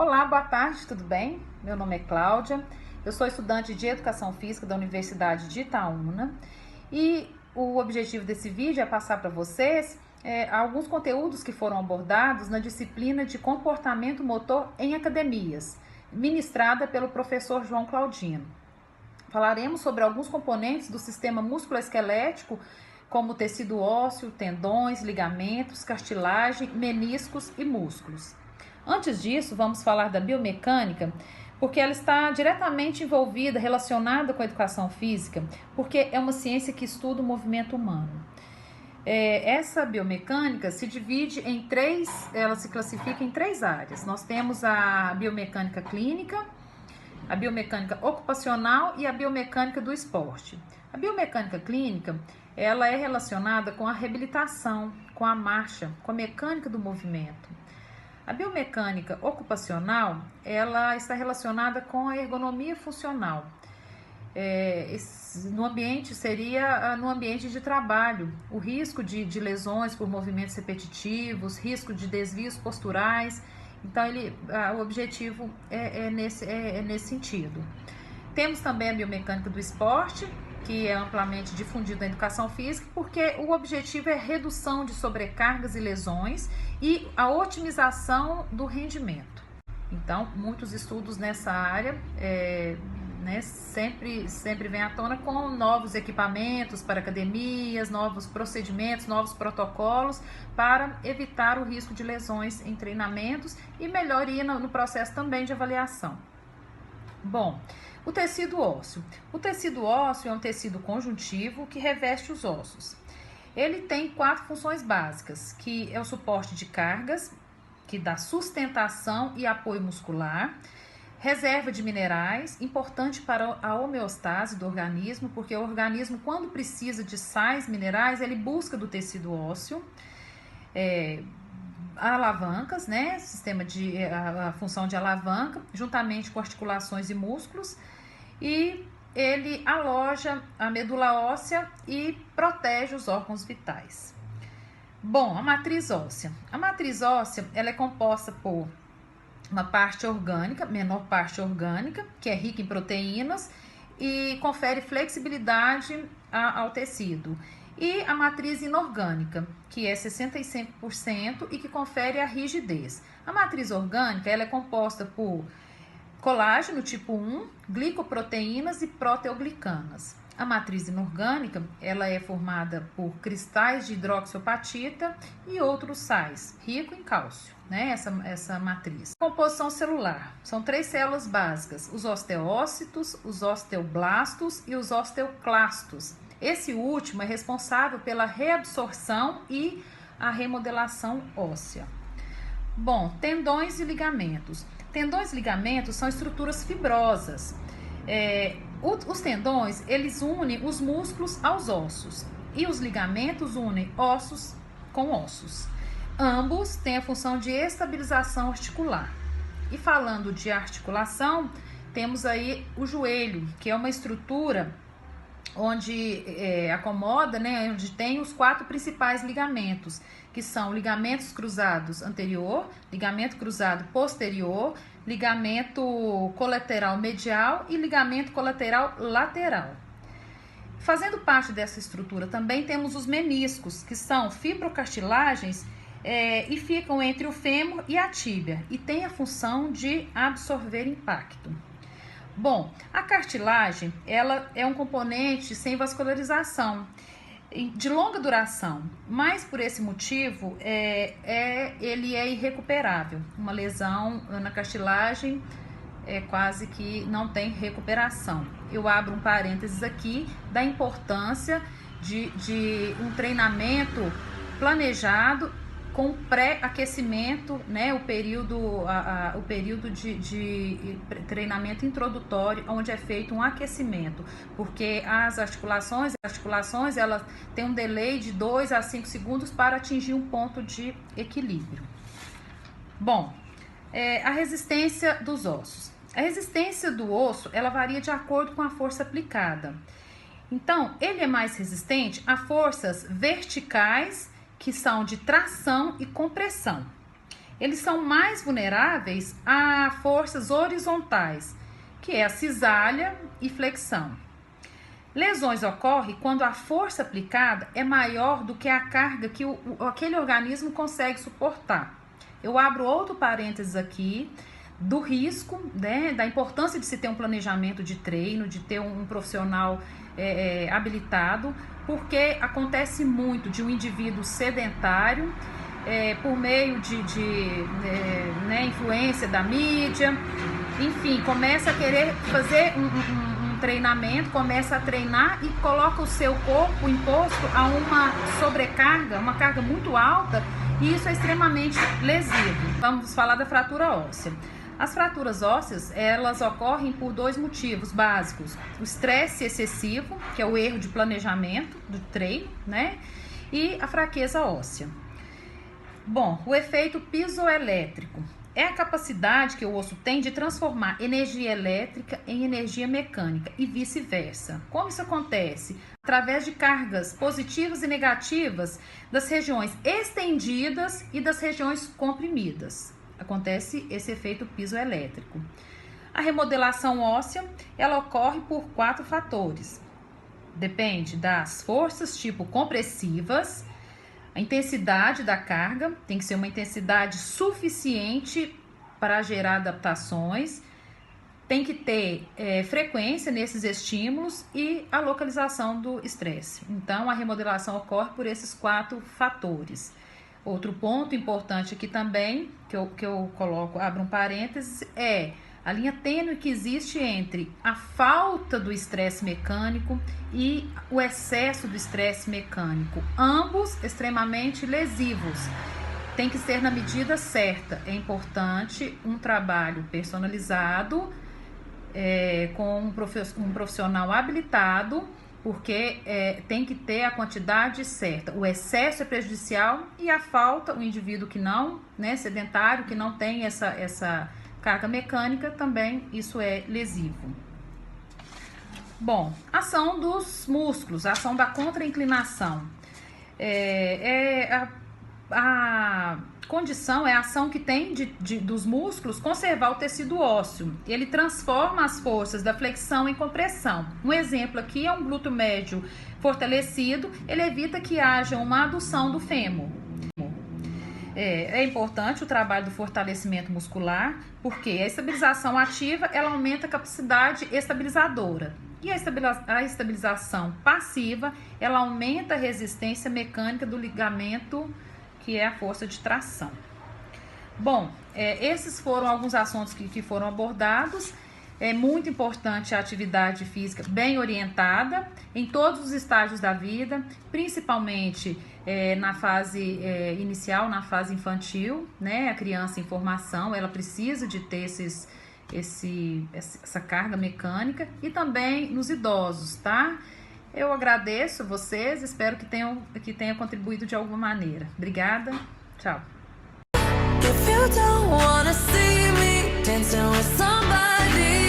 Olá, boa tarde, tudo bem? Meu nome é Cláudia, eu sou estudante de Educação Física da Universidade de Itaúna e o objetivo desse vídeo é passar para vocês alguns conteúdos que foram abordados na disciplina de Comportamento Motor em Academias, ministrada pelo professor João Claudino. Falaremos sobre alguns componentes do sistema musculoesquelético, como tecido ósseo, tendões, ligamentos, cartilagem, meniscos e músculos. Antes disso, vamos falar da biomecânica, porque ela está diretamente envolvida, relacionada com a educação física, porque é uma ciência que estuda o movimento humano. Essa biomecânica se divide em ela se classifica em três áreas. Nós temos a biomecânica clínica, a biomecânica ocupacional e a biomecânica do esporte. A biomecânica clínica, ela é relacionada com a reabilitação, com a marcha, com a mecânica do movimento. A biomecânica ocupacional, ela está relacionada com a ergonomia funcional. No ambiente seria no ambiente de trabalho, o risco de lesões por movimentos repetitivos, risco de desvios posturais. Então, o objetivo é nesse sentido. Temos também a biomecânica do esporte, que é amplamente difundido na educação física, porque o objetivo é a redução de sobrecargas e lesões e a otimização do rendimento. Então, muitos estudos nessa área sempre vem à tona com novos equipamentos para academias, novos procedimentos, novos protocolos para evitar o risco de lesões em treinamentos e melhoria no processo também de avaliação. Bom, o tecido ósseo. O tecido ósseo é um tecido conjuntivo que reveste os ossos. Ele tem 4 funções básicas, que é o suporte de cargas, que dá sustentação e apoio muscular, reserva de minerais, importante para a homeostase do organismo, porque o organismo, quando precisa de sais minerais, ele busca do tecido ósseo, alavancas, né? A função de alavanca, juntamente com articulações e músculos, e ele aloja a medula óssea e protege os órgãos vitais. Bom, a matriz óssea. A matriz óssea, ela é composta por uma parte orgânica, menor parte orgânica, que é rica em proteínas e confere flexibilidade ao tecido. E a matriz inorgânica, que é 65% e que confere a rigidez. A matriz orgânica, ela é composta por colágeno tipo 1, glicoproteínas e proteoglicanas. A matriz inorgânica, ela é formada por cristais de hidroxiapatita e outros sais, rico em cálcio, né? Essa matriz. Composição celular. São 3 células básicas, os osteócitos, os osteoblastos e os osteoclastos. Esse último é responsável pela reabsorção e a remodelação óssea. Bom, tendões e ligamentos. Tendões e ligamentos são estruturas fibrosas. Os tendões, eles unem os músculos aos ossos e os ligamentos unem ossos com ossos. Ambos têm a função de estabilização articular. E falando de articulação, temos aí o joelho, que é uma estrutura onde acomoda, né, onde tem os 4 principais ligamentos, que são ligamentos cruzados anterior, ligamento cruzado posterior, ligamento colateral medial e ligamento colateral lateral. Fazendo parte dessa estrutura também temos os meniscos, que são fibrocartilagens e ficam entre o fêmur e a tíbia e têm a função de absorver impacto. Bom, a cartilagem, ela é um componente sem vascularização, de longa duração, mas por esse motivo ele é irrecuperável. Uma lesão na cartilagem quase que não tem recuperação. Eu abro um parênteses aqui da importância de um treinamento planejado com pré-aquecimento, né, o período de treinamento introdutório, onde é feito um aquecimento, porque as articulações elas têm um delay de 2 a 5 segundos para atingir um ponto de equilíbrio. Bom, a resistência dos ossos. A resistência do osso, ela varia de acordo com a força aplicada. Então, ele é mais resistente a forças verticais, que são de tração e compressão. eles são mais vulneráveis a forças horizontais, que é a cisalha e flexão. Lesões ocorrem quando a força aplicada é maior do que a carga que aquele organismo consegue suportar. Eu abro outro parênteses aqui do risco, né, da importância de se ter um planejamento de treino, de ter um profissional habilitado, porque acontece muito de um indivíduo sedentário, por meio de influência da mídia, enfim, começa a querer fazer um treinamento, começa a treinar e coloca o seu corpo imposto a uma sobrecarga, uma carga muito alta, e isso é extremamente lesivo. Vamos falar da fratura óssea. As fraturas ósseas, elas ocorrem por dois motivos básicos: o estresse excessivo, que é o erro de planejamento do treino, né? E a fraqueza óssea. Bom, o efeito piezoelétrico é a capacidade que o osso tem de transformar energia elétrica em energia mecânica e vice-versa. Como isso acontece? Através de cargas positivas e negativas das regiões estendidas e das regiões comprimidas. Acontece esse efeito piezoelétrico. A remodelação óssea, ela ocorre por 4 fatores. Depende das forças tipo compressivas, a intensidade da carga, tem que ser uma intensidade suficiente para gerar adaptações, tem que ter frequência nesses estímulos e a localização do estresse. Então, a remodelação ocorre por esses 4 fatores. Outro ponto importante aqui também, que eu coloco, abro um parênteses, é a linha tênue que existe entre a falta do estresse mecânico e o excesso do estresse mecânico, ambos extremamente lesivos. Tem que ser na medida certa. É importante um trabalho personalizado, com um profissional habilitado, porque tem que ter a quantidade certa. O excesso é prejudicial e a falta, o indivíduo que não, sedentário, que não tem essa carga mecânica, também isso é lesivo. Bom, ação dos músculos, ação da contrainclinação. A condição é a ação que tem dos músculos conservar o tecido ósseo. Ele transforma as forças da flexão em compressão. Um exemplo aqui é um glúteo médio fortalecido, ele evita que haja uma adução do fêmur. É importante o trabalho do fortalecimento muscular, porque a estabilização ativa, ela aumenta a capacidade estabilizadora. E a estabilização passiva, ela aumenta a resistência mecânica do ligamento, que é a força de tração. Bom, esses foram alguns assuntos que foram abordados. É muito importante a atividade física bem orientada em todos os estágios da vida, principalmente na fase inicial, na fase infantil, né? A criança em formação, ela precisa de ter essa carga mecânica, e também nos idosos, tá? Eu agradeço vocês, espero que tenha contribuído de alguma maneira. Obrigada, tchau. If you don't wanna see me dancing with somebody